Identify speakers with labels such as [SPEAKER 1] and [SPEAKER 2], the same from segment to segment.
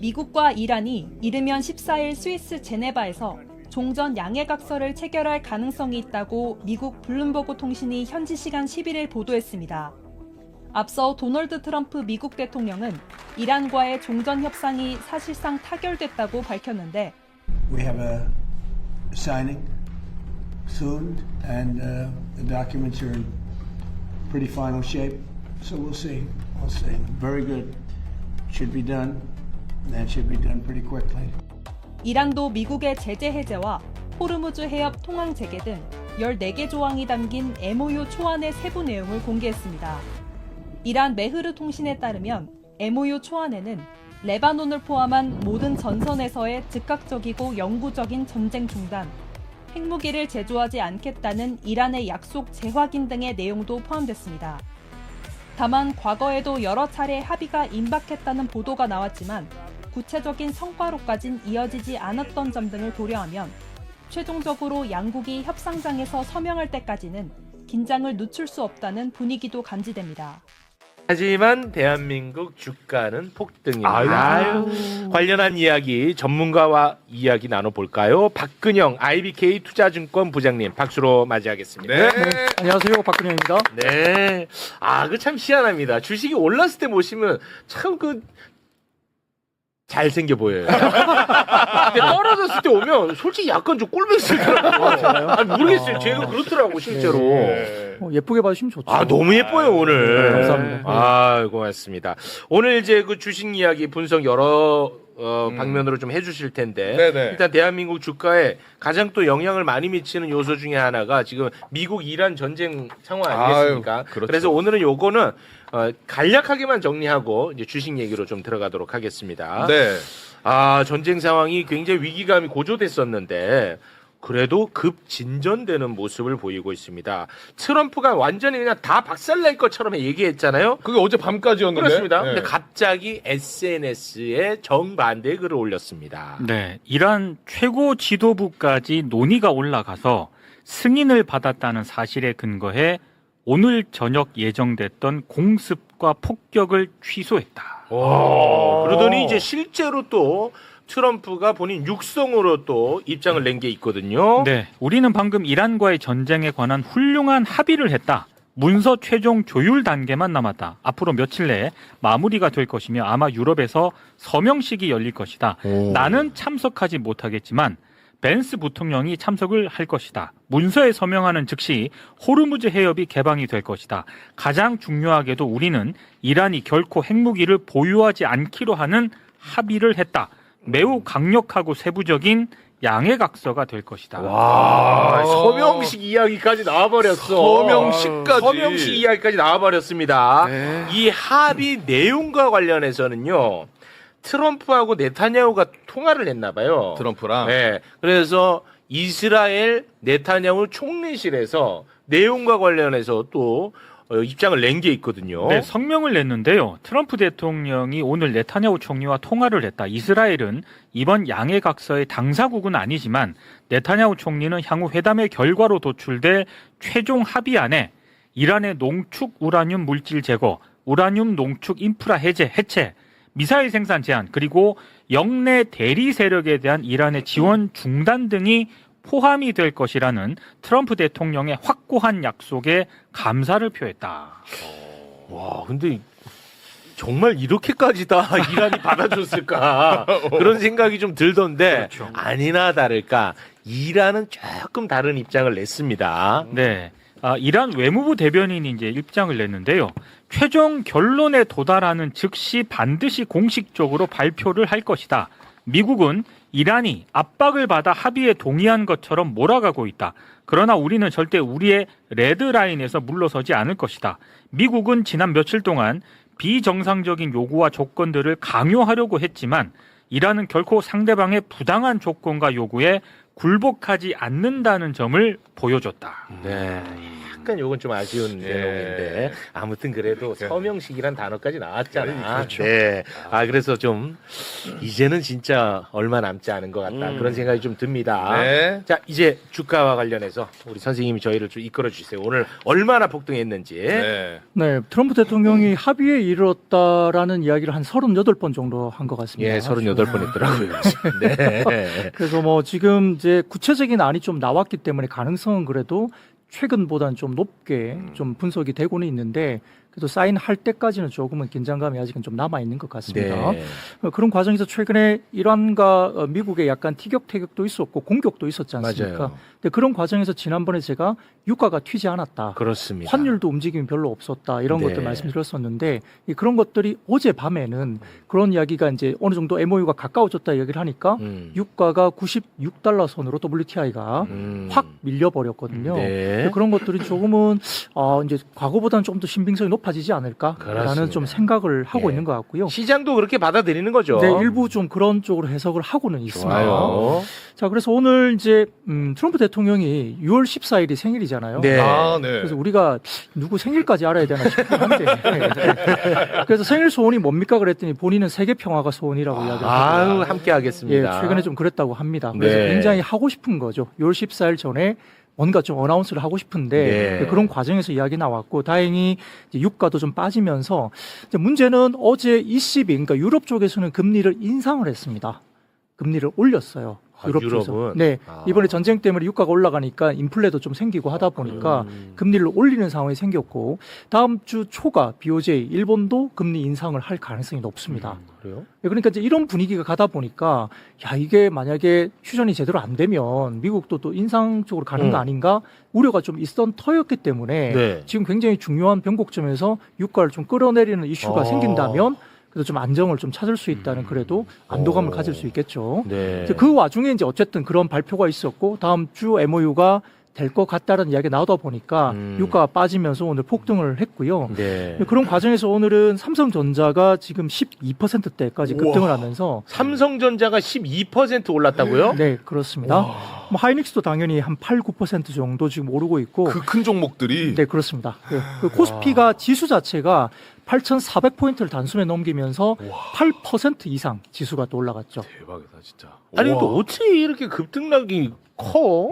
[SPEAKER 1] 미국과 이란이 이르면 14일 스위스 제네바에서 종전 양해각서를 체결할 가능성이 있다고 미국 블룸버그 통신이 현지 시간 11일 보도했습니다. 앞서 도널드 트럼프 미국 대통령은 이란과의 종전 협상이 사실상 타결됐다고 밝혔는데
[SPEAKER 2] We have a signing soon and the documents are in pretty final shape. So we'll see. We'll see. Very good. Should be done. That should be done pretty quickly.
[SPEAKER 1] 이란도 미국의 제재 해제와 호르무즈 해협 통항 재개 등 14개 조항이 담긴 MOU 초안의 세부 내용을 공개했습니다. 이란 메흐르 통신에 따르면 MOU 초안에는 레바논을 포함한 모든 전선에서의 즉각적이고 영구적인 전쟁 중단, 핵무기를 제조하지 않겠다는 이란의 약속 재확인 등의 내용도 포함됐습니다. 다만 과거에도 여러 차례 합의가 임박했다는 보도가 나왔지만 구체적인 성과로까진 이어지지 않았던 점 등을 고려하면 최종적으로 양국이 협상장에서 서명할 때까지는 긴장을 늦출 수 없다는 분위기도 감지됩니다.
[SPEAKER 3] 하지만 대한민국 주가는 폭등입니다. 관련한 이야기 전문가와 이야기 나눠볼까요? 박근영 IBK 투자증권 부장님 박수로 맞이하겠습니다.
[SPEAKER 4] 네.
[SPEAKER 5] 안녕하세요, 박근영입니다.
[SPEAKER 3] 네. 그 참 희한합니다. 주식이 올랐을 때 보시면 참 잘생겨 보여요. 근데 떨어졌을 때 오면 솔직히 약간 좀 꼴뱅이 쓰더라고요. 모르겠어요. 제가 그렇더라고 실제로.
[SPEAKER 5] 예쁘게 봐주시면 좋죠.
[SPEAKER 3] 너무 예뻐요 오늘.
[SPEAKER 5] 네, 감사합니다.
[SPEAKER 3] 고맙습니다. 오늘 이제 그 주식 이야기 분석 여러 방면으로 좀 해주실 텐데
[SPEAKER 4] 네네.
[SPEAKER 3] 일단 대한민국 주가에 가장 또 영향을 많이 미치는 요소 중에 하나가 지금 미국 이란 전쟁 상황 아니겠습니까?
[SPEAKER 4] 그렇죠.
[SPEAKER 3] 그래서 오늘은 요거는 간략하게만 정리하고 이제 주식 얘기로 좀 들어가도록 하겠습니다.
[SPEAKER 4] 네.
[SPEAKER 3] 전쟁 상황이 굉장히 위기감이 고조됐었는데 그래도 급 진전되는 모습을 보이고 있습니다. 트럼프가 완전히 그냥 다 박살낼 것처럼 얘기했잖아요.
[SPEAKER 4] 그게 어제 밤까지였는데.
[SPEAKER 3] 그렇습니다.
[SPEAKER 4] 네.
[SPEAKER 3] 근데 갑자기 SNS에 정반대 글을 올렸습니다.
[SPEAKER 6] 네, 이란 최고 지도부까지 논의가 올라가서 승인을 받았다는 사실에 근거해 오늘 저녁 예정됐던 공습과 폭격을 취소했다.
[SPEAKER 3] 그러더니 이제 실제로 또 트럼프가 본인 육성으로 또 입장을 낸 게 있거든요.
[SPEAKER 6] 네, 우리는 방금 이란과의 전쟁에 관한 훌륭한 합의를 했다. 문서 최종 조율 단계만 남았다. 앞으로 며칠 내에 마무리가 될 것이며 아마 유럽에서 서명식이 열릴 것이다. 나는 참석하지 못하겠지만 벤스 부통령이 참석을 할 것이다. 문서에 서명하는 즉시 호르무즈 해협이 개방이 될 것이다. 가장 중요하게도 우리는 이란이 결코 핵무기를 보유하지 않기로 하는 합의를 했다. 매우 강력하고 세부적인 양해각서가 될 것이다.
[SPEAKER 3] 와, 서명식 이야기까지 나와버렸어. 서명식 이야기까지 나와버렸습니다.
[SPEAKER 4] 네.
[SPEAKER 3] 이 합의 내용과 관련해서는요. 트럼프하고 네타냐후가 통화를 했나 봐요.
[SPEAKER 4] 트럼프랑.
[SPEAKER 3] 네. 그래서 이스라엘 네타냐후 총리실에서 내용과 관련해서 또 입장을 낸 게 있거든요.
[SPEAKER 6] 네, 성명을 냈는데요. 트럼프 대통령이 오늘 네타냐후 총리와 통화를 했다. 이스라엘은 이번 양해각서의 당사국은 아니지만 네타냐후 총리는 향후 회담의 결과로 도출될 최종 합의안에 이란의 농축 우라늄 물질 제거, 우라늄 농축 인프라 해체, 미사일 생산 제한, 그리고 영내 대리 세력에 대한 이란의 지원 중단 등이 포함이 될 것이라는 트럼프 대통령의 확고한 약속에 감사를 표했다.
[SPEAKER 3] 와, 근데 정말 이렇게까지 다 이란이 받아줬을까 그런 생각이 좀 들던데
[SPEAKER 6] 그렇죠.
[SPEAKER 3] 아니나 다를까 이란은 조금 다른 입장을 냈습니다.
[SPEAKER 6] 네. 이란 외무부 대변인이 이제 입장을 냈는데요. 최종 결론에 도달하는 즉시 반드시 공식적으로 발표를 할 것이다. 미국은 이란이 압박을 받아 합의에 동의한 것처럼 몰아가고 있다. 그러나 우리는 절대 우리의 레드라인에서 물러서지 않을 것이다. 미국은 지난 며칠 동안 비정상적인 요구와 조건들을 강요하려고 했지만 이란은 결코 상대방의 부당한 조건과 요구에 굴복하지 않는다는 점을 보여줬다.
[SPEAKER 3] 네. 약간 요건 좀 아쉬운 내용인데 아무튼 그래도 서명식이란 단어까지 나왔잖아.
[SPEAKER 5] 그렇죠.
[SPEAKER 3] 네. 그래서 좀 이제는 진짜 얼마 남지 않은 것 같다. 그런 생각이 좀 듭니다.
[SPEAKER 4] 네.
[SPEAKER 3] 자, 이제 주가와 관련해서 우리 선생님이 저희를 좀 이끌어 주세요. 오늘 얼마나 폭등했는지.
[SPEAKER 4] 네.
[SPEAKER 5] 네, 트럼프 대통령이 합의에 이르렀다라는 이야기를 한 38번 정도 한 것 같습니다.
[SPEAKER 3] 예, 38번 했더라고요. 네.
[SPEAKER 5] 그래서 뭐 지금 이제 구체적인 안이 좀 나왔기 때문에 가능성은 그래도 최근보다는 좀 높게 좀 분석이 되고는 있는데 그래도 사인할 때까지는 조금은 긴장감이 아직은 좀 남아 있는 것 같습니다.
[SPEAKER 3] 네.
[SPEAKER 5] 그런 과정에서 최근에 이란과 미국의 약간 티격태격도 있었고 공격도 있었지 않습니까?
[SPEAKER 3] 맞아요.
[SPEAKER 5] 근데 그런 과정에서 지난번에 제가 유가가 튀지 않았다.
[SPEAKER 3] 그렇습니다.
[SPEAKER 5] 환율도 움직임이 별로 없었다. 이런
[SPEAKER 3] 네.
[SPEAKER 5] 것들 말씀드렸었는데 그런 것들이 어제 밤에는 그런 이야기가 이제 어느 정도 MOU가 가까워졌다 이야기를 하니까 유가가 96달러 선으로 WTI가 확 밀려버렸거든요.
[SPEAKER 3] 네.
[SPEAKER 5] 그런 것들이 조금은 이제 과거보다는 좀 더 신빙성이 높아지지 않을까라는
[SPEAKER 3] 그렇습니다.
[SPEAKER 5] 좀 생각을 하고
[SPEAKER 3] 예.
[SPEAKER 5] 있는 것 같고요.
[SPEAKER 3] 시장도 그렇게 받아들이는 거죠.
[SPEAKER 5] 네, 일부 좀 그런 쪽으로 해석을 하고는 있습니다.
[SPEAKER 3] 좋아요.
[SPEAKER 5] 자, 그래서 오늘 이제 트럼프 대통령이 6월 14일이 생일이잖아요.
[SPEAKER 3] 네.
[SPEAKER 4] 네.
[SPEAKER 5] 그래서 우리가 누구 생일까지 알아야 되나 싶긴 한데. 그래서 생일 소원이 뭡니까 그랬더니 본인은 세계 평화가 소원이라고 이야기하고
[SPEAKER 3] 함께 하겠습니다.
[SPEAKER 5] 예, 최근에 좀 그랬다고 합니다. 그래서
[SPEAKER 3] 네.
[SPEAKER 5] 굉장히 하고 싶은 거죠. 6월 14일 전에 뭔가 좀 어나운스를 하고 싶은데
[SPEAKER 3] 네.
[SPEAKER 5] 그런 과정에서 이야기 나왔고 다행히 이제 유가도 좀 빠지면서 이제 문제는 어제 ECB 그러니까 유럽 쪽에서는 금리를 인상을 했습니다. 금리를 올렸어요. 유럽 쪽에서.
[SPEAKER 3] 유럽은?
[SPEAKER 5] 네. 이번에 전쟁 때문에 유가가 올라가니까 인플레도 좀 생기고 하다 보니까 금리를 올리는 상황이 생겼고 다음 주 초가 BOJ 일본도 금리 인상을 할 가능성이 높습니다.
[SPEAKER 3] 그래요?
[SPEAKER 5] 그러니까 이제 이런 분위기가 가다 보니까 야 이게 만약에 휴전이 제대로 안 되면 미국도 또 인상 쪽으로 가는 거 아닌가 우려가 좀 있던 터였기 때문에
[SPEAKER 3] 네.
[SPEAKER 5] 지금 굉장히 중요한 변곡점에서 유가를 좀 끌어내리는 이슈가 생긴다면 그래서 좀 안정을 좀 찾을 수 있다는 그래도 안도감을 가질 수 있겠죠.
[SPEAKER 3] 네.
[SPEAKER 5] 이제 그 와중에 이제 어쨌든 그런 발표가 있었고 다음 주 MOU가 될 것 같다는 이야기가 나오다 보니까 유가가 빠지면서 오늘 폭등을 했고요.
[SPEAKER 3] 네.
[SPEAKER 5] 그런 과정에서 오늘은 삼성전자가 지금 12%대까지 급등을 하면서
[SPEAKER 3] 삼성전자가 12% 올랐다고요?
[SPEAKER 5] 네 그렇습니다. 뭐 하이닉스도 당연히 한 8, 9% 정도 지금 오르고 있고
[SPEAKER 4] 그 큰 종목들이
[SPEAKER 5] 네 그렇습니다. 그 코스피가 지수 자체가 8,400포인트를 단숨에 넘기면서 8% 이상 지수가 또 올라갔죠.
[SPEAKER 4] 대박이다 진짜.
[SPEAKER 3] 아니
[SPEAKER 4] 우와.
[SPEAKER 3] 또 어떻게 이렇게 급등락이 커?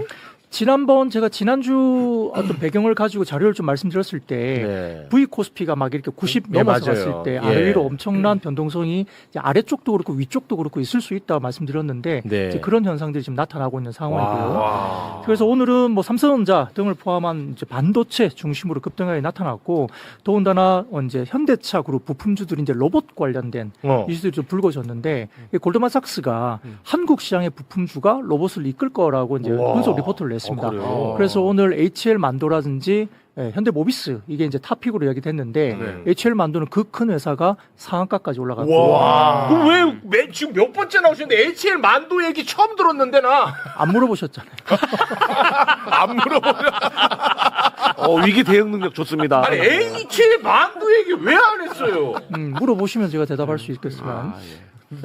[SPEAKER 5] 지난번 제가 지난주 어떤 배경을 가지고 자료를 좀 말씀드렸을 때
[SPEAKER 3] 네.
[SPEAKER 5] V 코스피가 막 이렇게 90
[SPEAKER 3] 네,
[SPEAKER 5] 넘어갔을
[SPEAKER 3] 맞아요.
[SPEAKER 5] 때
[SPEAKER 3] 예.
[SPEAKER 5] 아래 위로 엄청난 변동성이 이제 아래쪽도 그렇고 위쪽도 그렇고 있을 수 있다고 말씀드렸는데
[SPEAKER 3] 네.
[SPEAKER 5] 이제 그런 현상들이 지금 나타나고 있는 상황이고요.
[SPEAKER 3] 와.
[SPEAKER 5] 그래서 오늘은 뭐 삼성전자 등을 포함한 이제 반도체 중심으로 급등하게 나타났고 더군다나 이제 현대차 그룹 부품주들이 이제 로봇 관련된 이슈들이 좀 불거졌는데 이 골드만삭스가 한국 시장의 부품주가 로봇을 이끌 거라고 이제
[SPEAKER 3] 우와.
[SPEAKER 5] 분석 리포트를 냈습니다.
[SPEAKER 3] 그래요?
[SPEAKER 5] 그래서 오늘 HL 만도라든지 현대모비스 이게 이제 탑픽으로 이야기됐는데 HL 만도는 그 큰 회사가 상한가까지 올라갔고
[SPEAKER 3] 와. 왜 지금 몇 번째 나오셨는데 HL 만도 얘기 처음 들었는데 나.
[SPEAKER 5] 안 물어보셨잖아요.
[SPEAKER 4] 안 물어보려.
[SPEAKER 3] 위기 대응 능력 좋습니다. 아니 HL 만도 얘기 왜 안 했어요?
[SPEAKER 5] 물어보시면 제가 대답할 수 있겠지만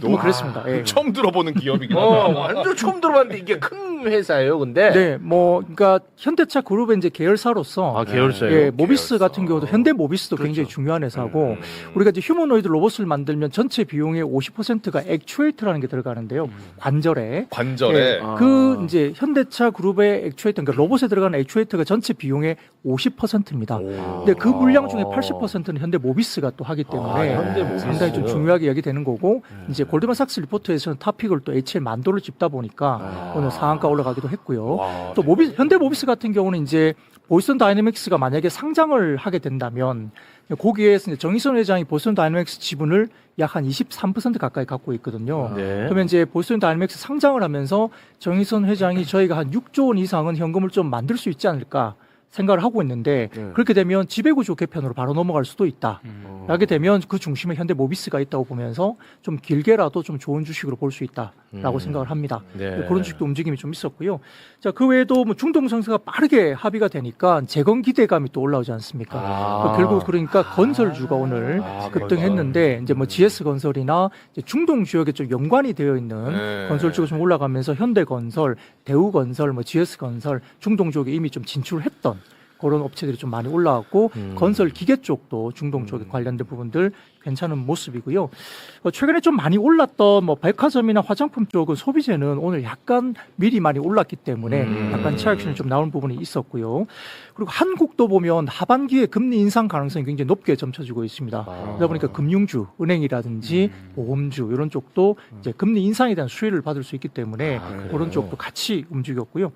[SPEAKER 5] 뭐 그랬습니다. 예.
[SPEAKER 4] 처음 들어보는 기업이긴 하다.
[SPEAKER 3] 완전 처음 들어봤는데 이게 큰 회사예요, 근데.
[SPEAKER 5] 네, 뭐 그러니까 현대차 그룹의 이제 계열사로서
[SPEAKER 3] 계열사예요.
[SPEAKER 5] 예, 모비스
[SPEAKER 4] 계열사.
[SPEAKER 5] 같은 경우도 현대 모비스도 굉장히 중요한 회사고 우리가 이제 휴머노이드 로봇을 만들면 전체 비용의 50%가 액추에이터라는 게 들어가는데요. 관절에.
[SPEAKER 4] 관절에
[SPEAKER 5] 예, 그 이제 현대차 그룹의 액추에이터, 그러니까 로봇에 들어가는 액추에이터가 전체 비용의 50%입니다. 근데 그 물량 중에 80%는 현대 모비스가 또 하기 때문에
[SPEAKER 3] 현대 모비스.
[SPEAKER 5] 상당히 좀 중요하게 이야기되는 거고 이제 골드만삭스 리포트에서는 탑픽을 또 HL 만도를 짚다 보니까 오늘 상한가 올라가기도 했고요. 또 현대 모비스 같은 경우는 이제 보스턴 다이내믹스가 만약에 상장을 하게 된다면 거기에서 이제 정의선 회장이 보스턴 다이내믹스 지분을 약 한 23% 가까이 갖고 있거든요.
[SPEAKER 3] 네.
[SPEAKER 5] 그러면 이제 보스턴 다이내믹스 상장을 하면서 정의선 회장이 저희가 한 6조 원 이상은 현금을 좀 만들 수 있지 않을까 생각을 하고 있는데 그렇게 되면 지배구조 개편으로 바로 넘어갈 수도 있다. 하게 되면 그 중심에 현대 모비스가 있다고 보면서 좀 길게라도 좀 좋은 주식으로 볼 수 있다라고 생각을 합니다.
[SPEAKER 3] 네.
[SPEAKER 5] 그런 주식도 움직임이 좀 있었고요. 자, 그 외에도 뭐 중동 정세가 빠르게 합의가 되니까 재건 기대감이 또 올라오지 않습니까? 결국 그러니까 건설주가 오늘 급등했는데 이제 뭐 GS 건설이나 이제 중동 지역에 좀 연관이 되어 있는 건설주가 좀 올라가면서 현대건설, 대우건설, 뭐 GS 건설, 중동 지역에 이미 좀 진출했던 그런 업체들이 좀 많이 올라왔고 건설 기계 쪽도 중동 쪽에 관련된 부분들 괜찮은 모습이고요. 최근에 좀 많이 올랐던 뭐 백화점이나 화장품 쪽은 소비재는 오늘 약간 미리 많이 올랐기 때문에 약간 차익실이 좀 나온 부분이 있었고요. 그리고 한국도 보면 하반기에 금리 인상 가능성이 굉장히 높게 점쳐지고 있습니다. 그러다 보니까 금융주, 은행이라든지 보험주 이런 쪽도 이제 금리 인상에 대한 수혜를 받을 수 있기 때문에 그런 쪽도 같이 움직였고요.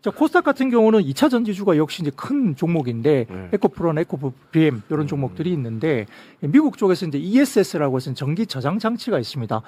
[SPEAKER 5] 자, 코스닥 같은 경우는 2차 전지주가 역시 이제 큰 종목인데 에코프로나 에코브리엠 이런 종목들이 있는데 미국 쪽에서 이제 ESS라고 해서 전기 저장 장치가 있습니다.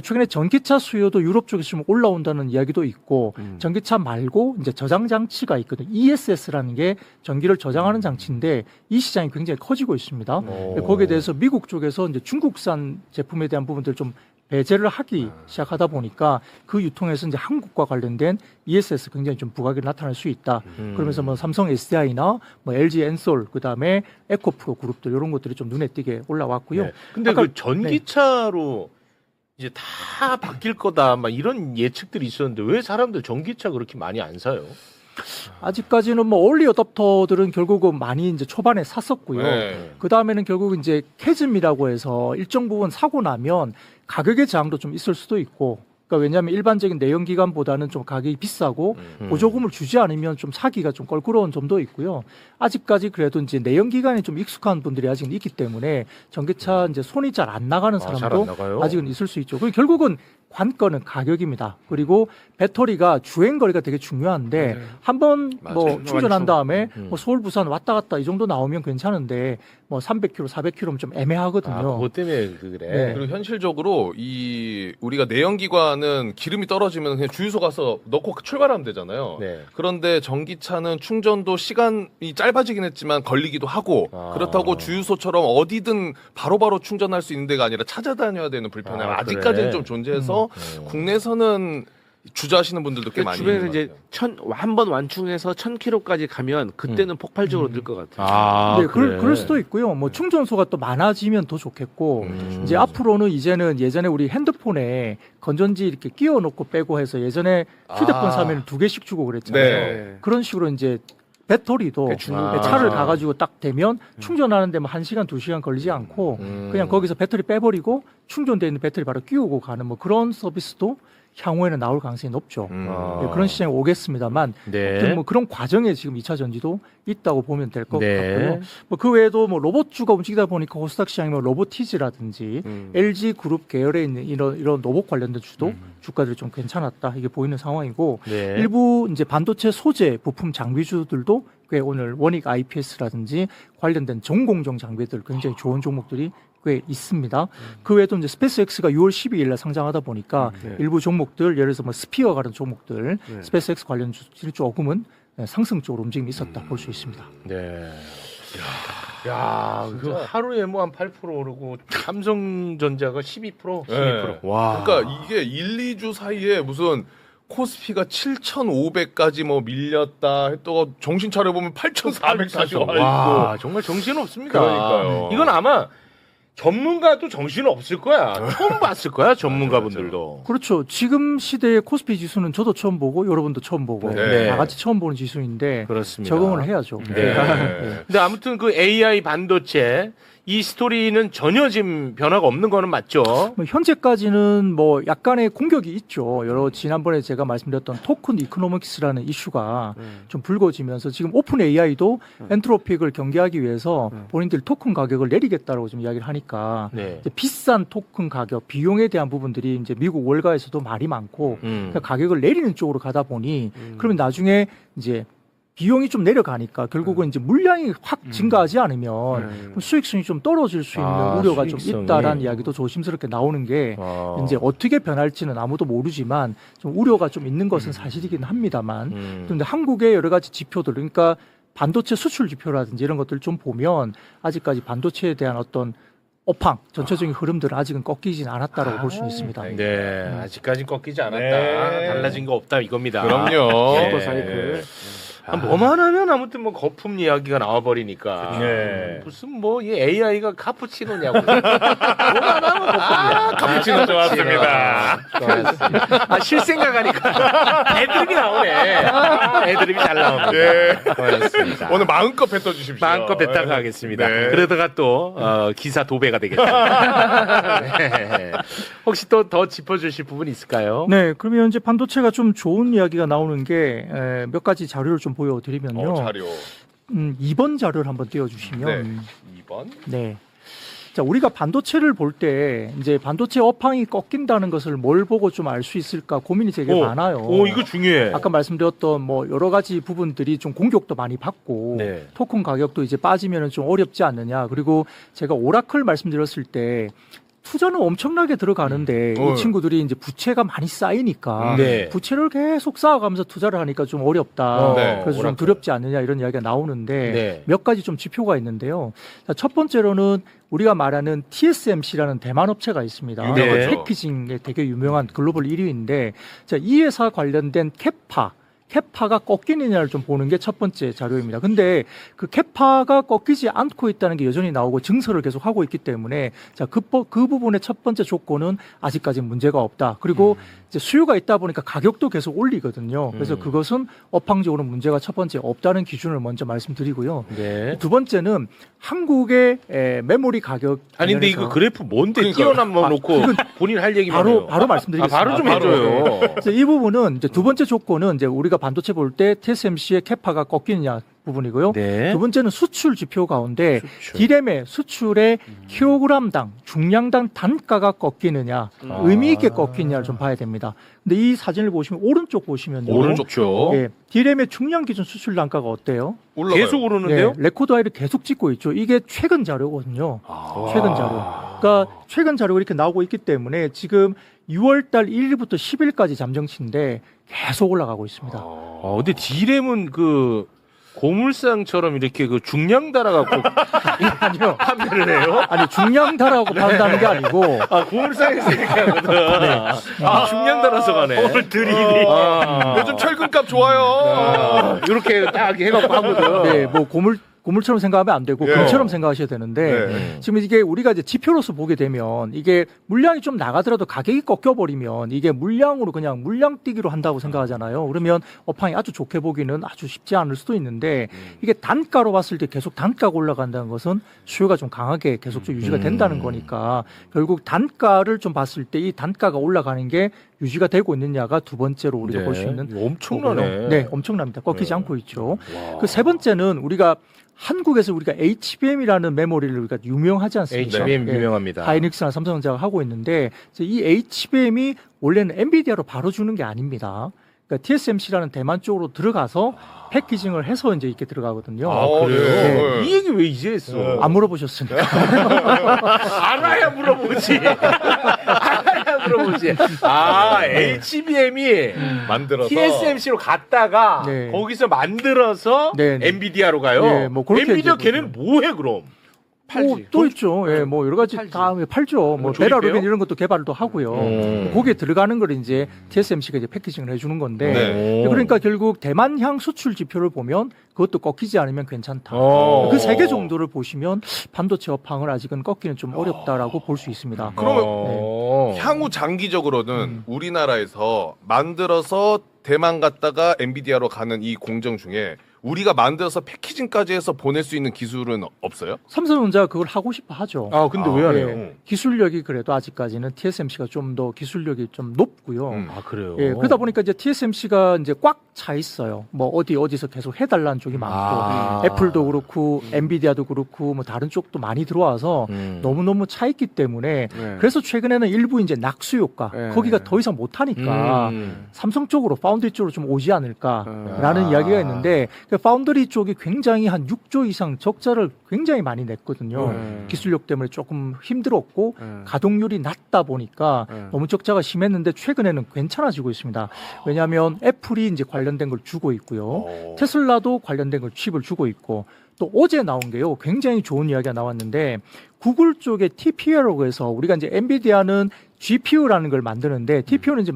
[SPEAKER 5] 최근에 전기차 수요도 유럽 쪽에서 좀 올라온다는 이야기도 있고 전기차 말고 이제 저장 장치가 있거든요. ESS라는 게 전기를 저장하는 장치인데 이 시장이 굉장히 커지고 있습니다. 거기에 대해서 미국 쪽에서 이제 중국산 제품에 대한 부분들 좀 배제를 하기 시작하다 보니까 그 유통에서 이제 한국과 관련된 ESS 굉장히 좀 부각이 나타날 수 있다. 그러면서 뭐 삼성 SDI나 뭐 LG 엔솔 그다음에 에코프로 그룹들 이런 것들이 좀 눈에 띄게 올라왔고요.
[SPEAKER 3] 네. 근데
[SPEAKER 5] 아까-
[SPEAKER 3] 그 전기차로 이제 다 바뀔 거다 막 이런 예측들이 있었는데 왜 사람들 전기차 그렇게 많이 안 사요?
[SPEAKER 5] 아직까지는 뭐 얼리 어답터들은 결국은 많이 이제 초반에 샀었고요. 그 다음에는 결국 이제 캐즘이라고 해서 일정 부분 사고 나면 가격의 저항도 좀 있을 수도 있고. 그러니까 왜냐하면 일반적인 내연기관보다는 좀 가격이 비싸고 보조금을 주지 않으면 좀 사기가 좀 껄끄러운 점도 있고요. 아직까지 그래도 이제 내연기관에 좀 익숙한 분들이 아직 있기 때문에 전기차 이제 손이 잘 안 나가는
[SPEAKER 3] 잘안
[SPEAKER 5] 사람도
[SPEAKER 3] 나가요?
[SPEAKER 5] 아직은 있을 수 있죠. 그리고 결국은 관건은 가격입니다. 그리고 배터리가 주행 거리가 되게 중요한데 한번 뭐 충전한 다음에 뭐 서울 부산 왔다 갔다 이 정도 나오면 괜찮은데 뭐 300km, 400km면 좀 애매하거든요.
[SPEAKER 3] 그것 때문에 그래.
[SPEAKER 5] 네.
[SPEAKER 4] 그리고 현실적으로 이 우리가 내연기관은 기름이 떨어지면 그냥 주유소 가서 넣고 출발하면 되잖아요.
[SPEAKER 3] 네.
[SPEAKER 4] 그런데 전기차는 충전도 시간이 짧아지긴 했지만 걸리기도 하고 그렇다고 주유소처럼 어디든 바로바로 충전할 수 있는 데가 아니라 찾아다녀야 되는 불편함이 아직까지는
[SPEAKER 3] 그래.
[SPEAKER 4] 좀 존재해서 국내에서는 주저하시는 분들도 꽤 많이 있는
[SPEAKER 7] 주변에서
[SPEAKER 4] 것
[SPEAKER 7] 이제
[SPEAKER 4] 같아요.
[SPEAKER 7] 한 번 완충해서 1000km까지 가면 그때는 폭발적으로 늘 것 같아요.
[SPEAKER 5] 네, 그럴 수도 있고요. 뭐 충전소가 또 많아지면 더 좋겠고 이제 앞으로는 이제는 예전에 우리 핸드폰에 건전지 이렇게 끼워 놓고 빼고 해서 예전에 휴대폰 사면 2개씩 주고 그랬잖아요.
[SPEAKER 4] 네.
[SPEAKER 5] 그런 식으로 이제 배터리도 차를 가가지고 딱 대면 충전하는 데만 1시간, 2시간 걸리지 않고 그냥 거기서 배터리 빼버리고 충전되어 있는 배터리 바로 끼우고 가는 뭐 그런 서비스도 향후에는 나올 가능성이 높죠. 네, 그런 시장이 오겠습니다만
[SPEAKER 3] 네.
[SPEAKER 5] 아무튼 뭐 그런 과정에 지금 2차 전지도 있다고 보면 될 것
[SPEAKER 3] 네.
[SPEAKER 5] 같고요. 뭐 그 외에도 뭐 로봇주가 움직이다 보니까 코스닥 시장이 뭐 로보티즈라든지 LG 그룹 계열에 있는 이런 로봇 관련된 주도 주가들이 좀 괜찮았다 이게 보이는 상황이고
[SPEAKER 3] 네.
[SPEAKER 5] 일부 이제 반도체 소재 부품 장비주들도 꽤 오늘 원익 IPS라든지 관련된 전공정 장비들 굉장히 좋은 종목들이 꽤 있습니다. 그 외에도 이제 스페이스X가 6월 12일날 상장하다 보니까 일부 종목들 예를 들어서 뭐 스피어 같은 종목들 스페이스X 관련 주들이 조금은 상승 쪽으로 움직임이 있었다 볼 수 있습니다.
[SPEAKER 3] 네. 야, 그 하루에 뭐 한 8% 오르고 삼성전자가 12%, 12%.
[SPEAKER 4] 네.
[SPEAKER 3] 와.
[SPEAKER 4] 그러니까 이게 1, 2주 사이에 무슨 코스피가 7,500까지 뭐 밀렸다 했다가 정신 차려보면 8,400까지 와
[SPEAKER 3] 와,
[SPEAKER 4] 있고.
[SPEAKER 3] 정말 정신 없습니다.
[SPEAKER 4] 그러니까요.
[SPEAKER 3] 이건 아마 전문가도 정신 없을 거야. 처음 봤을 거야, 전문가분들도.
[SPEAKER 5] 그렇죠. 지금 시대의 코스피 지수는 저도 처음 보고 여러분도 처음 보고
[SPEAKER 3] 네.
[SPEAKER 5] 다 같이 처음 보는 지수인데
[SPEAKER 3] 그렇습니다.
[SPEAKER 5] 적응을 해야죠.
[SPEAKER 3] 네. 근데 아무튼 그 AI 반도체 이 스토리는 전혀 지금 변화가 없는 거는 맞죠?
[SPEAKER 5] 뭐 현재까지는 뭐 약간의 공격이 있죠. 지난번에 제가 말씀드렸던 토큰 이코노믹스라는 이슈가 좀 불거지면서 지금 오픈 AI도 엔트로픽을 경계하기 위해서 본인들 토큰 가격을 내리겠다라고 좀 이야기를 하니까
[SPEAKER 3] 네.
[SPEAKER 5] 이제 비싼 토큰 가격, 비용에 대한 부분들이 이제 미국 월가에서도 말이 많고 그러니까 가격을 내리는 쪽으로 가다 보니 그러면 나중에 이제 비용이 좀 내려가니까 결국은 이제 물량이 확 증가하지 않으면 수익성이 좀 떨어질 수 있는 우려가 좀
[SPEAKER 3] 수익성이.
[SPEAKER 5] 있다라는 이야기도 조심스럽게 나오는 게 이제 어떻게 변할지는 아무도 모르지만 좀 우려가 좀 있는 것은 사실이긴 합니다만 그런데 한국의 여러 가지 지표들 그러니까 반도체 수출 지표라든지 이런 것들 좀 보면 아직까지 반도체에 대한 어떤 업황, 전체적인 흐름들은 아직은 꺾이진 않았다라고 볼 수 있습니다.
[SPEAKER 3] 네, 아직까지 꺾이지 않았다.
[SPEAKER 4] 네.
[SPEAKER 3] 달라진 거 없다 이겁니다.
[SPEAKER 4] 그럼요.
[SPEAKER 3] 네.
[SPEAKER 7] 또 사이클.
[SPEAKER 3] 뭐만 하면 아무튼 뭐 거품 이야기가 나와버리니까.
[SPEAKER 4] 네.
[SPEAKER 3] 무슨 뭐 이 AI가 카푸치노냐고. 뭐만 하면 거품이야.
[SPEAKER 4] 카푸치노 좋았습니다.
[SPEAKER 3] 좋았습니다. 실생각하니까 애드립이 나오네. 애드립이 잘 나옵니다.
[SPEAKER 4] 예.
[SPEAKER 3] 고맙습니다.
[SPEAKER 4] 오늘 마음껏 뱉어주십시오.
[SPEAKER 3] 마음껏 뱉다가 하겠습니다.
[SPEAKER 4] 네.
[SPEAKER 3] 그러다가 또 기사 도배가 되겠습니다. 네. 혹시 또 더 짚어주실 부분 있을까요?
[SPEAKER 5] 네, 그러면 이제 반도체가 좀 좋은 이야기가 나오는 게 몇 가지 자료를 좀 보여드리면요.
[SPEAKER 4] 자료.
[SPEAKER 5] 2번 자료를 한번 띄워주시면.
[SPEAKER 4] 2번.
[SPEAKER 5] 네. 자, 우리가 반도체를 볼 때 이제 반도체 업황이 꺾인다는 것을 뭘 보고 좀 알 수 있을까 고민이 되게 많아요.
[SPEAKER 3] 이거 중요해.
[SPEAKER 5] 아까 말씀드렸던 뭐 여러 가지 부분들이 좀 공격도 많이 받고
[SPEAKER 3] 네.
[SPEAKER 5] 토큰 가격도 이제 빠지면 좀 어렵지 않느냐. 그리고 제가 오라클 말씀드렸을 때 투자는 엄청나게 들어가는데 이 친구들이 이제 부채가 많이 쌓이니까
[SPEAKER 3] 네.
[SPEAKER 5] 부채를 계속 쌓아가면서 투자를 하니까 좀 어렵다.
[SPEAKER 4] 네.
[SPEAKER 5] 그래서 좀
[SPEAKER 3] 오라클.
[SPEAKER 5] 두렵지 않느냐 이런 이야기가 나오는데
[SPEAKER 3] 네.
[SPEAKER 5] 몇 가지 좀 지표가 있는데요. 자, 첫 번째로는 우리가 말하는 TSMC라는 대만 업체가 있습니다.
[SPEAKER 3] 유명하죠.
[SPEAKER 5] 패키징에 되게 유명한 글로벌 1위인데 자, 이 회사 관련된 캐파가 꺾이느냐를 좀 보는 게 첫 번째 자료입니다. 근데 그 캐파가 꺾이지 않고 있다는 게 여전히 나오고 증설을 계속 하고 있기 때문에 자, 그 부분의 첫 번째 조건은 아직까지 문제가 없다. 그리고 이제 수요가 있다 보니까 가격도 계속 올리거든요. 그래서 그것은 업황적으로 문제가 첫 번째 없다는 기준을 먼저 말씀드리고요.
[SPEAKER 3] 네.
[SPEAKER 5] 두 번째는 한국의 메모리 가격
[SPEAKER 3] 아니 근데
[SPEAKER 5] 관련해서
[SPEAKER 3] 이거 그래프 뭔데
[SPEAKER 4] 그러니까요.
[SPEAKER 3] 띄어남아 놓고 본인 할 얘기만 해요.
[SPEAKER 5] 바로 말씀드리겠습니다.
[SPEAKER 3] 바로 좀 해줘요.
[SPEAKER 5] 그래서 이 부분은 이제 두 번째 조건은 이제 우리가 반도체 볼 때 TSMC의 캐파가 꺾이느냐 부분이고요.
[SPEAKER 3] 네.
[SPEAKER 5] 두 번째는 수출 지표 가운데
[SPEAKER 3] 수출.
[SPEAKER 5] 디램의 수출의 킬로그램당 중량당 단가가 꺾이느냐 의미 있게 꺾이느냐를 좀 봐야 됩니다. 근데 이 사진을 보시면 오른쪽 보시면요.
[SPEAKER 3] 오른쪽죠.
[SPEAKER 5] 예, 디램의 중량 기준 수출 단가가 어때요?
[SPEAKER 4] 올라가요.
[SPEAKER 3] 계속 오르는데요?
[SPEAKER 5] 네, 레코드 하이를 계속 찍고 있죠. 이게 최근 자료거든요. 최근 자료. 그러니까 최근 자료가 이렇게 나오고 있기 때문에 지금 6월달 1일부터 10일까지 잠정치인데 계속 올라가고 있습니다.
[SPEAKER 3] 근데 디램은 그 고물상처럼 이렇게 그 중량 달아갖고
[SPEAKER 5] 아니요.
[SPEAKER 3] 판매를 해요?
[SPEAKER 5] 아니 중량 달하고 판다는 게 아니고
[SPEAKER 3] 고물상에서 이렇게 하거든. 중량 달아서 가네. 오늘 드리니.
[SPEAKER 4] 요즘 철근값 좋아요.
[SPEAKER 3] 이렇게 딱 해갖고 하거든.
[SPEAKER 5] 네, 뭐 고물처럼 생각하면 안 되고
[SPEAKER 4] 예.
[SPEAKER 5] 금처럼 생각하셔야 되는데
[SPEAKER 4] 네.
[SPEAKER 5] 지금 이게 우리가 이제 지표로서 보게 되면 이게 물량이 좀 나가더라도 가격이 꺾여버리면 이게 물량으로 그냥 물량 뛰기로 한다고 생각하잖아요. 그러면 업황이 아주 좋게 보기는 아주 쉽지 않을 수도 있는데 이게 단가로 봤을 때 계속 단가가 올라간다는 것은 수요가 좀 강하게 계속 좀 유지가 된다는 거니까 결국 단가를 좀 봤을 때 이 단가가 올라가는 게 유지가 되고 있느냐가 두 번째로 우리가 볼 수 있는
[SPEAKER 3] 엄청나네.
[SPEAKER 5] 거고요. 네, 엄청납니다. 꺾이지 않고 있죠. 그 세 번째는 우리가 한국에서 우리가 HBM이라는 메모리를 우리가 유명하지 않습니까?
[SPEAKER 3] HBM
[SPEAKER 5] 예,
[SPEAKER 3] 유명합니다.
[SPEAKER 5] 하이닉스나 삼성전자가 하고 있는데 이 HBM이 원래는 엔비디아로 바로 주는 게 아닙니다. 그러니까 TSMC라는 대만 쪽으로 들어가서 패키징을 해서 이제 이렇게 들어가거든요.
[SPEAKER 3] 그래요?
[SPEAKER 5] 네.
[SPEAKER 3] 이 얘기 왜 이제 했어?
[SPEAKER 5] 안 물어보셨으니까.
[SPEAKER 3] 알아야 물어보지. 알아야 물어보지. HBM이
[SPEAKER 4] 만들어서
[SPEAKER 3] TSMC로 갔다가
[SPEAKER 5] 네.
[SPEAKER 3] 거기서 만들어서
[SPEAKER 5] 네, 네.
[SPEAKER 3] 엔비디아로 가요.
[SPEAKER 5] 네, 뭐 그렇게
[SPEAKER 3] 엔비디아
[SPEAKER 5] 이제
[SPEAKER 3] 걔는 뭐해 그럼?
[SPEAKER 5] 또 있죠. 예, 뭐 여러 가지 다 팔죠. 뭐
[SPEAKER 3] 조립해요?
[SPEAKER 5] 베라루빈 이런 것도 개발도 하고요. 거기에 들어가는 걸 이제 TSMC가 이제 패키징을 해주는 건데,
[SPEAKER 4] 네.
[SPEAKER 5] 그러니까 결국 대만향 수출 지표를 보면 그것도 꺾이지 않으면 괜찮다. 그 세 개 정도를 보시면 반도체 업황을 아직은 꺾기는 좀 어렵다라고 볼 수 있습니다.
[SPEAKER 4] 그러면 향후 장기적으로는 우리나라에서 만들어서 대만 갔다가 엔비디아로 가는 이 공정 중에 우리가 만들어서 패키징까지 해서 보낼 수 있는 기술은 없어요?
[SPEAKER 5] 삼성전자가 그걸 하고 싶어 하죠.
[SPEAKER 3] 근데 왜 안 해요?
[SPEAKER 5] 예, 기술력이 그래도 아직까지는 TSMC가 좀 더 기술력이 좀 높고요.
[SPEAKER 3] 그래요?
[SPEAKER 5] 예, 그러다 보니까 이제 TSMC가 이제 꽉 차 있어요. 뭐 어디서 계속 해달라는 쪽이 많고, 애플도 그렇고, 엔비디아도 그렇고, 뭐 다른 쪽도 많이 들어와서 너무너무 차 있기 때문에 그래서 최근에는 일부 이제 낙수 효과, 거기가 더 이상 못 하니까 삼성 쪽으로, 파운드리 쪽으로 좀 오지 않을까라는 이야기가 있는데 파운드리 쪽이 굉장히 한 6조 이상 적자를 굉장히 많이 냈거든요. 기술력 때문에 조금 힘들었고 가동률이 낮다 보니까 너무 적자가 심했는데 최근에는 괜찮아지고 있습니다. 왜냐하면 애플이 이제 관련된 걸 주고 있고요. 테슬라도 관련된 걸 칩을 주고 있고 또 어제 나온 게요. 굉장히 좋은 이야기가 나왔는데 구글 쪽에 TPU라고 해서 우리가 이제 엔비디아는 GPU라는 걸 만드는데 TPU는 이제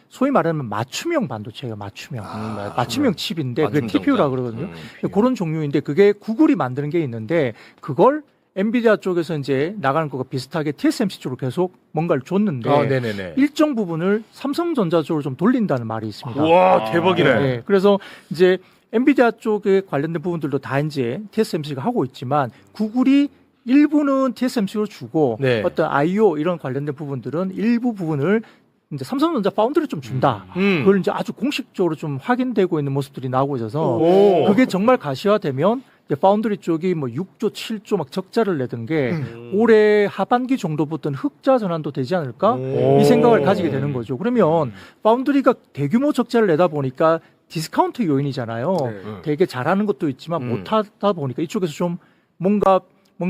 [SPEAKER 5] 소위 말하면 맞춤형 반도체예요. 맞춤형 칩인데 그게 TPU라고 그러거든요. 그런 종류인데 그게 구글이 만드는 게 있는데 그걸 엔비디아 쪽에서 이제 나가는 거가 비슷하게 TSMC 쪽으로 계속 뭔가를 줬는데 일정 부분을 삼성전자 쪽으로 좀 돌린다는 말이 있습니다.
[SPEAKER 3] 와, 대박이네.
[SPEAKER 5] 네, 그래서 이제 엔비디아 쪽에 관련된 부분들도 다 이제 TSMC가 하고 있지만 구글이 일부는 TSMC로 주고 어떤 I/O 이런 관련된 부분들은 일부 부분을 이제 삼성전자 파운드를 좀 준다. 그걸 이제 아주 공식적으로 좀 확인되고 있는 모습들이 나오고 있어서 그게 정말 가시화되면 이제 파운드리 쪽이 뭐 6조, 7조 막 적자를 내던 게 올해 하반기 정도부터는 흑자 전환도 되지 않을까? 이 생각을 가지게 되는 거죠. 그러면 파운드리가 대규모 적자를 내다 보니까 디스카운트 요인이잖아요. 되게 잘하는 것도 있지만 못하다 보니까 이쪽에서 좀 뭔가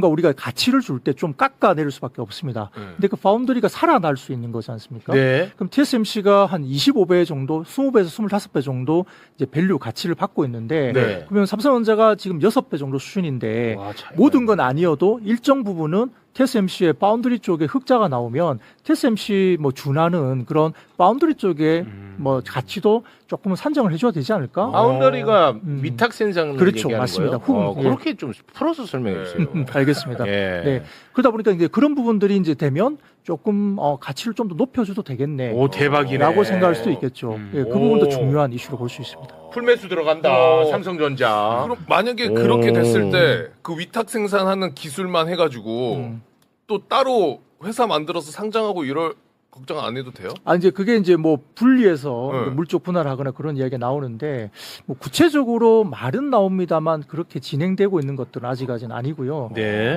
[SPEAKER 5] 우리가 가치를 줄 때 좀 깎아내릴 수밖에 없습니다. 근데 그 파운드리가 살아날 수 있는 거지 않습니까? 그럼 TSMC가 한 25배 정도, 20배에서 25배 정도 이제 밸류 가치를 받고 있는데 그러면 삼성전자가 지금 6배 정도 수준인데 모든 건 아니어도 일정 부분은 TSMC의 파운드리 쪽에 흑자가 나오면 TSMC 뭐 준하는 그런 파운드리 쪽에 뭐 가치도 조금은 산정을 해줘야 되지 않을까?
[SPEAKER 3] 파운드리가 위탁 생산을
[SPEAKER 5] 그렇죠,
[SPEAKER 3] 얘기하는
[SPEAKER 5] 맞습니다.
[SPEAKER 3] 거예요? 그렇게 좀 풀어서 설명해 주세요.
[SPEAKER 5] 알겠습니다. 네. 그러다 보니까 이제 그런 부분들이 이제 되면 조금 가치를 좀 더 높여줘도 되겠네.
[SPEAKER 3] 오, 대박이네.
[SPEAKER 5] 라고 생각할 수도 있겠죠. 그 부분도 중요한 이슈로 볼 수 있습니다.
[SPEAKER 3] 풀매수 들어간다. 삼성전자.
[SPEAKER 4] 그럼 만약에 그렇게 됐을 때 그 위탁 생산하는 기술만 해가지고 또 따로 회사 만들어서 상장하고 이럴 걱정 안 해도 돼요?
[SPEAKER 5] 이제 그게 이제 뭐 분리해서 물적 분할하거나 그런 이야기가 나오는데 뭐 구체적으로 말은 나옵니다만 그렇게 진행되고 있는 것들은 아직까지는 아니고요.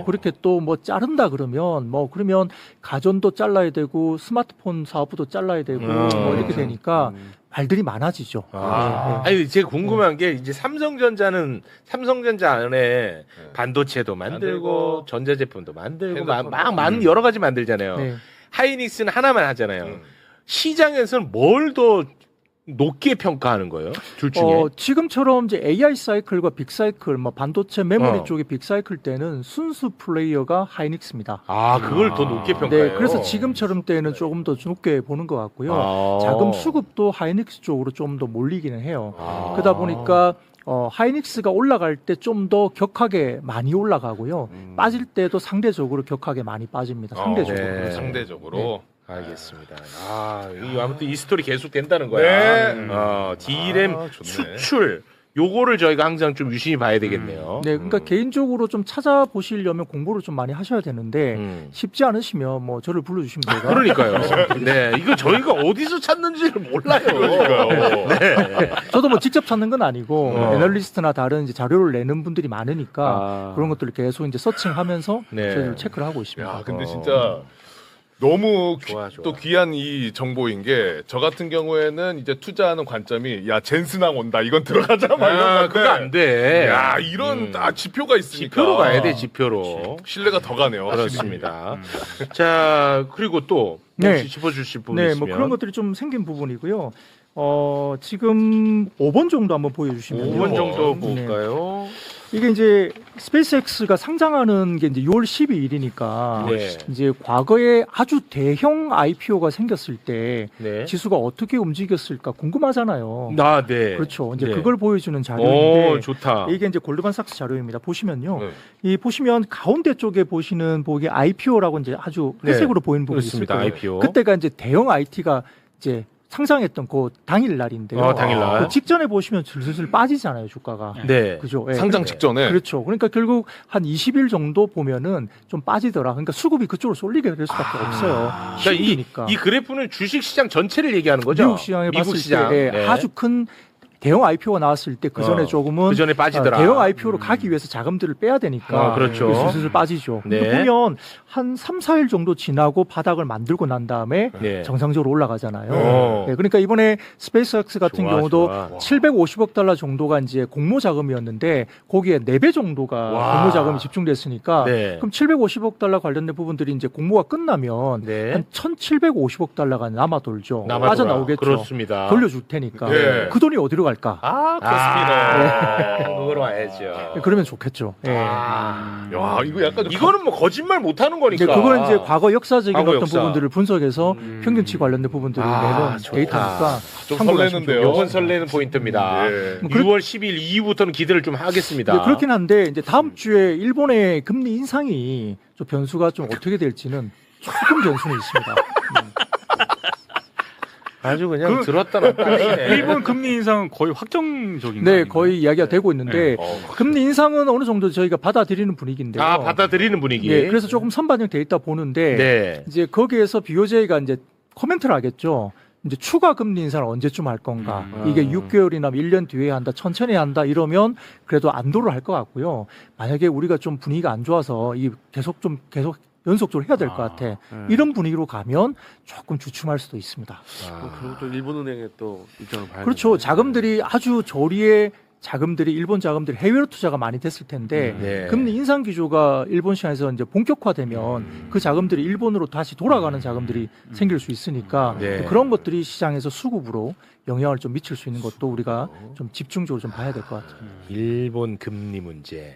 [SPEAKER 5] 그렇게 또 뭐 자른다 그러면 그러면 가전도 잘라야 되고 스마트폰 사업부도 잘라야 되고 뭐 이렇게 되니까 말들이 많아지죠.
[SPEAKER 3] 아니 제가 궁금한 게 이제 삼성전자 안에 반도체도 만들고 전자제품도 만들고 막 여러 가지 만들잖아요. 하이닉스는 하나만 하잖아요. 시장에서는 뭘 더 높게 평가하는 거예요? 둘 중에?
[SPEAKER 5] 지금처럼 이제 AI 사이클과 빅 사이클, 뭐 반도체 메모리 쪽의 빅 사이클 때는 순수 플레이어가 하이닉스입니다.
[SPEAKER 3] 그걸 더 높게 평가해요.
[SPEAKER 5] 네, 그래서 지금처럼 때는 조금 더 높게 보는 것 같고요. 자금 수급도 하이닉스 쪽으로 좀 더 몰리기는 해요. 그러다 보니까 하이닉스가 올라갈 때 좀 더 격하게 많이 올라가고요. 빠질 때도 상대적으로 격하게 많이 빠집니다. 상대적으로.
[SPEAKER 4] 상대적으로.
[SPEAKER 3] 알겠습니다. 아무튼 이 스토리 계속 된다는 거야. D램 수출 요거를 저희가 항상 좀 유심히 봐야 되겠네요.
[SPEAKER 5] 네, 그러니까 개인적으로 좀 찾아보시려면 공부를 좀 많이 하셔야 되는데 쉽지 않으시면 뭐 저를 불러주시면 제가
[SPEAKER 3] 그러니까요. 네, 이거 저희가 어디서 찾는지를 몰라요.
[SPEAKER 5] 저도 뭐 직접 찾는 건 아니고 애널리스트나 다른 이제 자료를 내는 분들이 많으니까 그런 것들을 계속 이제 서칭하면서 저희를 체크를 하고 있습니다.
[SPEAKER 4] 야, 근데 진짜 너무
[SPEAKER 3] 좋아.
[SPEAKER 4] 또 귀한 이 정보인 게 저 같은 경우에는 이제 투자하는 관점이 젠스낭 온다 이건 들어가자 막 이런
[SPEAKER 3] 그거 안 돼.
[SPEAKER 4] 야 이런 지표가 있으니까
[SPEAKER 3] 지표로 가야 돼. 지표로.
[SPEAKER 4] 신뢰가 더 가네요.
[SPEAKER 3] 그렇습니다. 자 그리고 또 혹시 짚어주실 분 있으면
[SPEAKER 5] 뭐 그런 것들이 좀 생긴 부분이고요. 지금 5번 정도 한번 보여주시면
[SPEAKER 3] 5번 정도 볼까요?
[SPEAKER 5] 이게 이제 스페이스X가 상장하는 게 이제 6월 12일이니까 이제 과거에 아주 대형 IPO가 생겼을 때 지수가 어떻게 움직였을까 궁금하잖아요. 그렇죠. 이제 그걸 보여주는 자료인데
[SPEAKER 3] 좋다.
[SPEAKER 5] 이게 이제 골드만삭스 자료입니다. 보시면요. 이 보시면 가운데 쪽에 보시는 보기 IPO라고 이제 아주 회색으로 보이는 부분이 있을 거예요.
[SPEAKER 3] IPO.
[SPEAKER 5] 그때가 이제 대형 IT가 이제 상장했던 그 당일 날인데요.
[SPEAKER 3] 당일날.
[SPEAKER 5] 그 직전에 보시면 슬슬 빠지잖아요, 주가가. 그죠?
[SPEAKER 4] 상장 직전에.
[SPEAKER 5] 그렇죠. 그러니까 결국 한 20일 정도 보면은 좀 빠지더라. 그러니까 수급이 그쪽으로 쏠리게 될 수밖에 없어요.
[SPEAKER 3] 그러니까 이 그래프는 주식 시장 전체를 얘기하는 거죠.
[SPEAKER 5] 미국 시장에 봤을 때 아주 큰 대형 IPO가 나왔을 때 그 전에 조금은
[SPEAKER 3] 그 전에 빠지더라.
[SPEAKER 5] 대형 IPO로 가기 위해서 자금들을 빼야 되니까
[SPEAKER 3] 그렇죠.
[SPEAKER 5] 슬슬 빠지죠.
[SPEAKER 3] 네.
[SPEAKER 5] 근데 보면 한 3, 4일 정도 지나고 바닥을 만들고 난 다음에
[SPEAKER 3] 네.
[SPEAKER 5] 정상적으로 올라가잖아요.
[SPEAKER 3] 어.
[SPEAKER 5] 네, 그러니까 이번에 스페이스X 같은
[SPEAKER 3] 좋아,
[SPEAKER 5] 경우도
[SPEAKER 3] 좋아.
[SPEAKER 5] 750억 달러 정도가 이제 공모 자금이었는데 거기에 4배 정도가
[SPEAKER 3] 와.
[SPEAKER 5] 공모 자금이 집중됐으니까
[SPEAKER 3] 네.
[SPEAKER 5] 그럼 750억 달러 관련된 부분들이 이제 공모가 끝나면
[SPEAKER 3] 네.
[SPEAKER 5] 한 1,750억 달러가 남아 돌죠.
[SPEAKER 3] 남아
[SPEAKER 5] 빠져나오겠죠.
[SPEAKER 3] 그렇습니다.
[SPEAKER 5] 돌려줄 테니까.
[SPEAKER 4] 네.
[SPEAKER 5] 그 돈이 어디로 갈까?
[SPEAKER 3] 그거로 와야죠.
[SPEAKER 5] 그러면 좋겠죠. 예.
[SPEAKER 3] 아.
[SPEAKER 4] 야, 이거 약간 좀
[SPEAKER 3] 이거는 뭐 거짓말 못하는
[SPEAKER 5] 이제
[SPEAKER 3] 거니까.
[SPEAKER 5] 그거는 이제 과거 역사적인
[SPEAKER 3] 과거
[SPEAKER 5] 어떤
[SPEAKER 3] 역사.
[SPEAKER 5] 부분들을 분석해서 평균치 관련된 부분들을 내는
[SPEAKER 3] 좋다.
[SPEAKER 5] 데이터니까
[SPEAKER 4] 좀
[SPEAKER 5] 참고하시면
[SPEAKER 4] 설레는데요.
[SPEAKER 5] 좋겠죠.
[SPEAKER 3] 요건 설레는 포인트입니다.
[SPEAKER 4] 네.
[SPEAKER 3] 6월 10일 이후부터는 기대를 좀 하겠습니다.
[SPEAKER 5] 네, 그렇긴 한데 이제 다음 주에 일본의 금리 인상이 좀 변수가 좀 어떻게 될지는 조금 변수는 있습니다.
[SPEAKER 3] 아주 그냥 들었다 놨다 하시네.
[SPEAKER 6] 일본 금리 인상은 거의 확정적인 거
[SPEAKER 5] 네,
[SPEAKER 6] 아닌가요?
[SPEAKER 5] 거의 이야기가 되고 있는데
[SPEAKER 3] 네.
[SPEAKER 5] 금리 인상은 어느 정도 저희가 받아들이는 분위기인데요.
[SPEAKER 3] 아, 받아들이는 분위기.
[SPEAKER 5] 네, 그래서 조금 선반영돼 있다 보는데
[SPEAKER 3] 네.
[SPEAKER 5] 이제 거기에서 BOJ가 이제 코멘트를 하겠죠. 이제 추가 금리 인상을 언제쯤 할 건가? 이게 6개월이나 1년 뒤에 한다, 천천히 한다 이러면 그래도 안도를 할 것 같고요. 만약에 우리가 좀 분위기가 안 좋아서 이 계속 연속적으로 해야 될 것 같아. 이런 분위기로 가면 조금 주춤할 수도 있습니다.
[SPEAKER 7] 그리고 또 일본은행에 또 입장을 봐야
[SPEAKER 5] 그렇죠.
[SPEAKER 7] 되는데.
[SPEAKER 5] 자금들이 아주 저리의 자금들이 일본 자금들이 해외로 투자가 많이 됐을 텐데
[SPEAKER 3] 네.
[SPEAKER 5] 금리 인상 기조가 일본 시장에서 이제 본격화되면 그 자금들이 일본으로 다시 돌아가는 자금들이 생길 수 있으니까
[SPEAKER 3] 네.
[SPEAKER 5] 그런 것들이 시장에서 수급으로 영향을 좀 미칠 수 있는 것도 우리가 좀 집중적으로 좀 봐야 될 것 같아요.
[SPEAKER 3] 일본 금리 문제.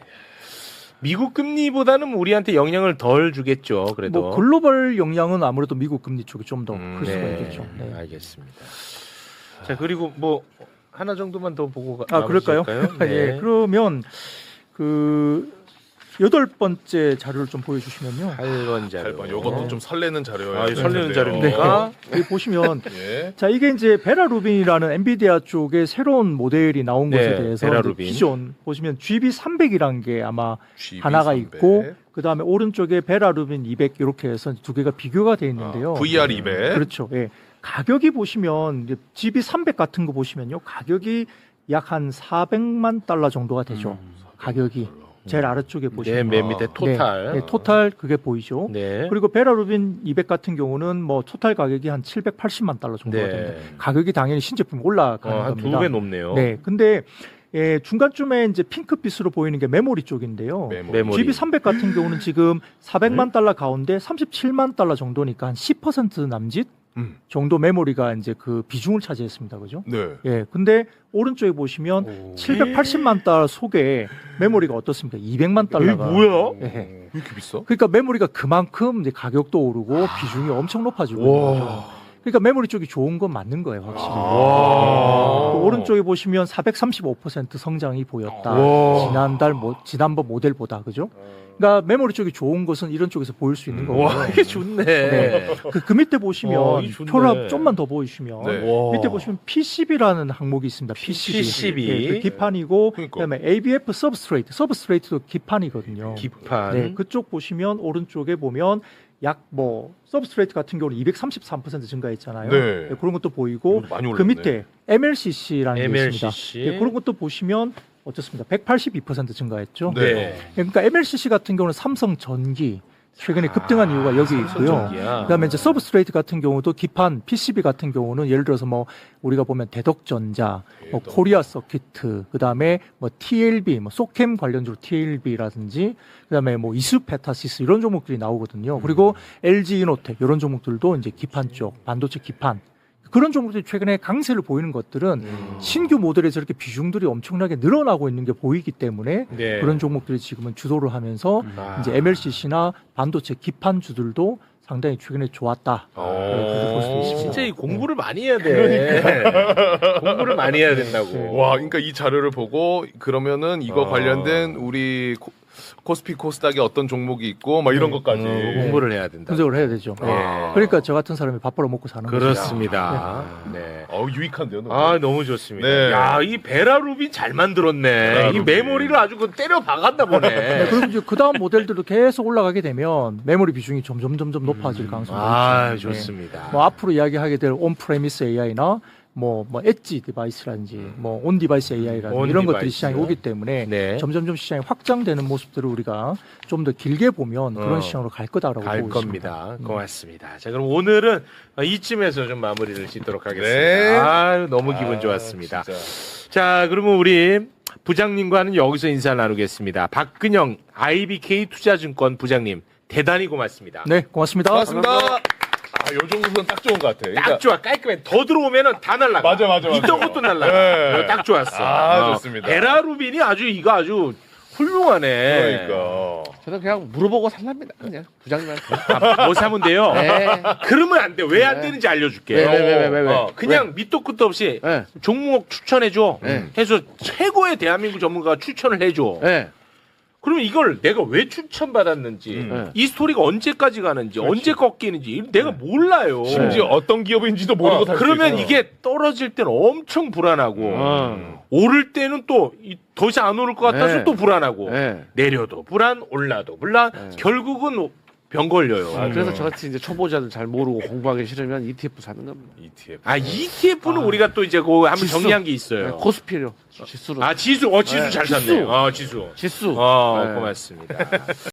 [SPEAKER 3] 미국 금리보다는 우리한테 영향을 덜 주겠죠. 그래도.
[SPEAKER 5] 뭐 글로벌 영향은 아무래도 미국 금리 쪽이 좀 더 클 수가
[SPEAKER 3] 네.
[SPEAKER 5] 있겠죠. 네.
[SPEAKER 3] 알겠습니다. 자, 그리고 뭐 하나 정도만 더 보고
[SPEAKER 5] 그럴까요?
[SPEAKER 3] 네.
[SPEAKER 5] 예. 그러면 그 8번째 자료를 좀 보여주시면요.
[SPEAKER 3] 8번 자료.
[SPEAKER 4] 8번. 요것도 좀 설레는 자료예요.
[SPEAKER 3] 아, 설레는
[SPEAKER 5] 네.
[SPEAKER 3] 자료입니까?
[SPEAKER 5] 여기 보시면
[SPEAKER 4] 예.
[SPEAKER 5] 자 이게 이제 베라 루빈이라는 엔비디아 쪽의 새로운 모델이 나온
[SPEAKER 3] 네,
[SPEAKER 5] 것에 대해서
[SPEAKER 3] 베라
[SPEAKER 5] 이제
[SPEAKER 3] 루빈.
[SPEAKER 5] 기존 보시면 GB300이라는 게 아마
[SPEAKER 4] GB300.
[SPEAKER 5] 하나가 있고 그 다음에 오른쪽에 베라 루빈 200 이렇게 해서 두 개가 비교가 되어 있는데요.
[SPEAKER 4] VR 200.
[SPEAKER 5] 그렇죠. 예. 가격이 보시면 이제 GB300 같은 거 보시면요. 가격이 약 한 400만 달러 정도가 되죠. 가격이 제일 아래쪽에
[SPEAKER 3] 네,
[SPEAKER 5] 보시면
[SPEAKER 3] 맨 밑에 토탈.
[SPEAKER 5] 네, 토탈 그게 보이죠.
[SPEAKER 3] 네.
[SPEAKER 5] 그리고 베라 루빈 200 같은 경우는 뭐 토탈 가격이 한 780만 달러 정도가
[SPEAKER 3] 네.
[SPEAKER 5] 됩니다. 가격이 당연히 신제품이 올라가는
[SPEAKER 3] 한
[SPEAKER 5] 겁니다.
[SPEAKER 3] 2배 높네요.
[SPEAKER 5] 네. 근데 중간쯤에 이제 핑크빛으로 보이는 게 메모리 쪽인데요.
[SPEAKER 3] 메모리.
[SPEAKER 5] GB300 같은 경우는 지금 400만 달러 가운데 37만 달러 정도니까 한 10% 남짓 정도 메모리가 이제 그 비중을 차지했습니다. 그죠?
[SPEAKER 4] 네.
[SPEAKER 5] 예. 근데 오른쪽에 보시면 780만 달러 속에 메모리가 어떻습니까? 200만 달러가.
[SPEAKER 3] 뭐야?
[SPEAKER 5] 예.
[SPEAKER 4] 왜 이렇게 비싸?
[SPEAKER 5] 그러니까 메모리가 그만큼 이제 가격도 오르고 비중이 엄청 높아지고 있는 거죠. 그러니까 메모리 쪽이 좋은 건 맞는 거예요, 확실히. 그 오른쪽에 보시면 435% 성장이 보였다. 지난번 모델보다, 그죠? 그러니까 메모리 쪽이 좋은 것은 이런 쪽에서 보일 수 있는 거고요.
[SPEAKER 3] 와, 이게 좋네.
[SPEAKER 5] 네. 그 밑에 보시면
[SPEAKER 3] 이게 좋네.
[SPEAKER 5] 표를 좀만 더 보여주시면
[SPEAKER 4] 네.
[SPEAKER 5] 밑에 보시면 PCB라는 항목이 있습니다.
[SPEAKER 3] PCB.
[SPEAKER 5] 네, 그 기판이고
[SPEAKER 4] 그러니까.
[SPEAKER 5] 그다음에 ABF 서브스트레이트도 기판이거든요.
[SPEAKER 3] 기판.
[SPEAKER 5] 네, 그쪽 보시면 오른쪽에 보면 약 뭐 서브스트레이트 같은 경우는 233% 증가했잖아요.
[SPEAKER 4] 네.
[SPEAKER 5] 그런 것도 보이고
[SPEAKER 4] 많이
[SPEAKER 5] 그
[SPEAKER 4] 올랐네.
[SPEAKER 5] 밑에 MLCC라는 게
[SPEAKER 3] MLCC.
[SPEAKER 5] 있습니다. 네, 그런 것도 보시면 어떻습니까? 182% 증가했죠.
[SPEAKER 3] 네.
[SPEAKER 5] 그러니까 MLCC 같은 경우는 삼성 전기 최근에 급등한 이유가 여기 있고요.
[SPEAKER 3] 전기야.
[SPEAKER 5] 그다음에 이제 서브스트레이트 같은 경우도 기판 PCB 같은 경우는 예를 들어서 뭐 우리가 보면 대덕전자, 뭐 코리아 서키트, 그다음에 뭐 TLB, 뭐 소캠 관련주로 TLB라든지 그다음에 뭐 이수페타시스 이런 종목들이 나오거든요. 그리고 LG 이노텍 이런 종목들도 이제 기판 쪽, 반도체 기판 그런 종목들이 최근에 강세를 보이는 것들은 신규 모델에서 이렇게 비중들이 엄청나게 늘어나고 있는 게 보이기 때문에
[SPEAKER 3] 네.
[SPEAKER 5] 그런 종목들이 지금은 주도를 하면서 이제 MLCC나 반도체 기판주들도 상당히 최근에 좋았다. 그렇게 볼 수도 있습니다.
[SPEAKER 3] 진짜 이 공부를 많이 해야 돼. 공부를 많이 해야 된다고.
[SPEAKER 4] 와, 그러니까 이 자료를 보고 그러면은 이거 관련된 우리 코스피 코스닥에 어떤 종목이 있고 막 이런 것까지
[SPEAKER 3] 공부를 해야 된다.
[SPEAKER 5] 분석을 해야 되죠.
[SPEAKER 3] 네.
[SPEAKER 5] 그러니까 저 같은 사람이 밥 벌어 먹고 사는 거죠.
[SPEAKER 3] 그렇습니다. 네.
[SPEAKER 4] 유익한데요. 너무.
[SPEAKER 3] 아, 너무 좋습니다.
[SPEAKER 4] 네.
[SPEAKER 3] 야, 이 베라 루빈 잘 만들었네.
[SPEAKER 4] 베라
[SPEAKER 3] 이
[SPEAKER 4] 루빈.
[SPEAKER 3] 메모리를 아주 그 때려 박았나 보네.
[SPEAKER 5] 네, 그리고 이제 그 다음 모델들도 계속 올라가게 되면 메모리 비중이 점점 높아질 가능성이
[SPEAKER 3] 아,
[SPEAKER 5] 있죠.
[SPEAKER 3] 좋습니다.
[SPEAKER 5] 뭐 앞으로 이야기하게 될 온프레미스 AI나 뭐 엣지 디바이스라든지 뭐 온 디바이스 AI라든지
[SPEAKER 3] 온
[SPEAKER 5] 이런 것들이
[SPEAKER 3] 디바이스.
[SPEAKER 5] 시장에 오기 때문에
[SPEAKER 3] 네.
[SPEAKER 5] 점점점 시장이 확장되는 모습들을 우리가 좀 더 길게 보면 그런 시장으로 갈 거다라고
[SPEAKER 3] 갈
[SPEAKER 5] 보고
[SPEAKER 3] 겁니다.
[SPEAKER 5] 있습니다.
[SPEAKER 3] 고맙습니다. 자, 그럼 오늘은 이쯤에서 좀 마무리를 짓도록 하겠습니다.
[SPEAKER 4] 네.
[SPEAKER 3] 아유, 너무 기분 좋았습니다.
[SPEAKER 4] 진짜.
[SPEAKER 3] 자, 그러면 우리 부장님과는 여기서 인사 나누겠습니다. 박근영 IBK 투자증권 부장님 대단히 고맙습니다.
[SPEAKER 5] 네, 고맙습니다.
[SPEAKER 4] 고맙습니다. 요 정도는 딱 좋은 것 같아.
[SPEAKER 3] 딱 좋아, 깔끔해. 더 들어오면은 다 날라가.
[SPEAKER 4] 맞아.
[SPEAKER 3] 있던 것도 날라가.
[SPEAKER 4] 네.
[SPEAKER 3] 딱 좋았어.
[SPEAKER 4] 좋습니다.
[SPEAKER 3] 에라루빈이 아주 훌륭하네.
[SPEAKER 4] 그러니까.
[SPEAKER 7] 저는 그냥 물어보고 살랍니다. 그냥 부장님한테.
[SPEAKER 3] 뭐 사면 돼요?
[SPEAKER 7] 네.
[SPEAKER 3] 그러면 안 돼. 왜 안 되는지 알려줄게.
[SPEAKER 7] 왜?
[SPEAKER 3] 그냥 밑도 끝도 없이
[SPEAKER 7] 네.
[SPEAKER 3] 종목 추천해줘.
[SPEAKER 7] 네.
[SPEAKER 3] 해서 최고의 대한민국 전문가가 추천을 해줘.
[SPEAKER 7] 네.
[SPEAKER 3] 그러면 이걸 내가 왜 추천받았는지, 이 스토리가 언제까지 가는지, 언제 꺾이는지 내가 몰라요.
[SPEAKER 4] 심지어 어떤 기업인지도 모르고 살 수
[SPEAKER 3] 그러면
[SPEAKER 4] 있어.
[SPEAKER 3] 이게 떨어질 때는 엄청 불안하고 오를 때는 또 더 이상 안 오를 것 같아서
[SPEAKER 7] 네.
[SPEAKER 3] 또 불안하고
[SPEAKER 7] 네.
[SPEAKER 3] 내려도 불안, 올라도 불안, 결국은 병 걸려요.
[SPEAKER 7] 그래서 저같이 이제 초보자들 잘 모르고 공부하기 싫으면 ETF 사는 겁니다.
[SPEAKER 4] ETF.
[SPEAKER 3] ETF는 우리가 또 이제 그 한번
[SPEAKER 7] 지수.
[SPEAKER 3] 정리한 게
[SPEAKER 7] 네,
[SPEAKER 3] 있어요.
[SPEAKER 7] 코스피료 지수로.
[SPEAKER 3] 지수 잘 샀네. 지수.
[SPEAKER 7] 지수.
[SPEAKER 3] 네.
[SPEAKER 7] 네.
[SPEAKER 3] 고맙습니다.